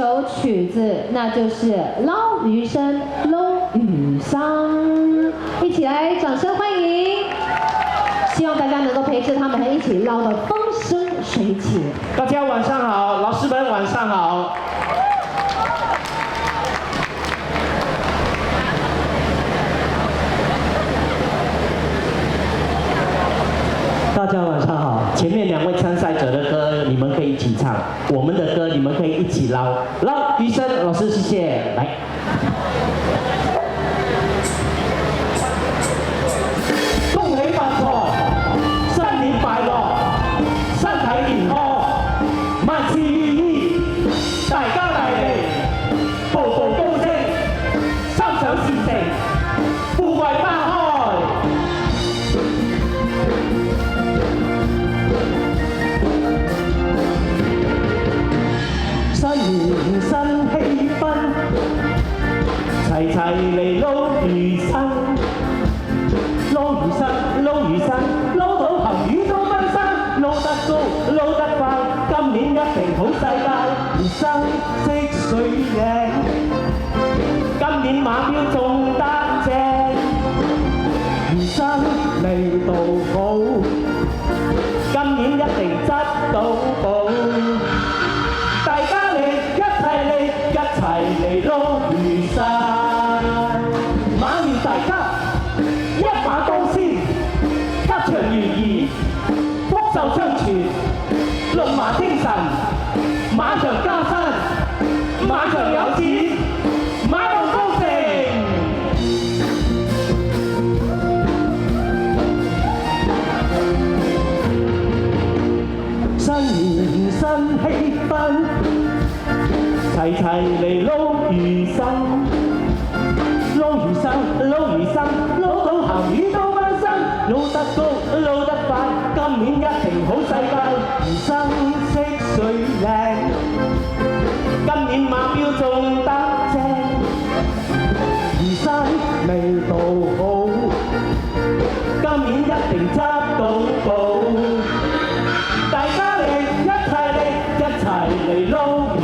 首曲子，那就是捞鱼声捞鱼桑，一起来掌声欢迎！希望大家能够陪着他们一起捞得风生水起。大家晚上好，老师们晚上好。大家晚上好，前面2位参赛者的歌你们可以一起唱，我们的歌你们可以一起捞。捞鱼声，老师谢谢，来。恭喜發財，新年快樂，身體健康，萬事如意，大家大利，步步高升，心想事成，富貴花開。新年新氣氛，齊齊嚟撈魚生，撈魚生，撈魚生，撈到鹹魚都奔身，撈得高，撈得快，今年一定好世界，魚生色水靚，今年馬標種得正，魚生味道好，今年一定執到寶。大家嚟，一齊嚟，一齊嚟撈魚生。馬願大家一馬當先，吉祥如意，福壽相傳，龍馬精神，馬上加薪，馬上有錢，馬到高盛。新年新氣氛，齊齊嚟撈魚生，撈魚生，撈魚生，撈到鹹魚都奔身，撈得高，撈得快，今年一定好世界，魚生色水靚，今年馬標種得正，魚生味道好，今年一定執到寶。大家嚟，一齊嚟，一齊嚟撈魚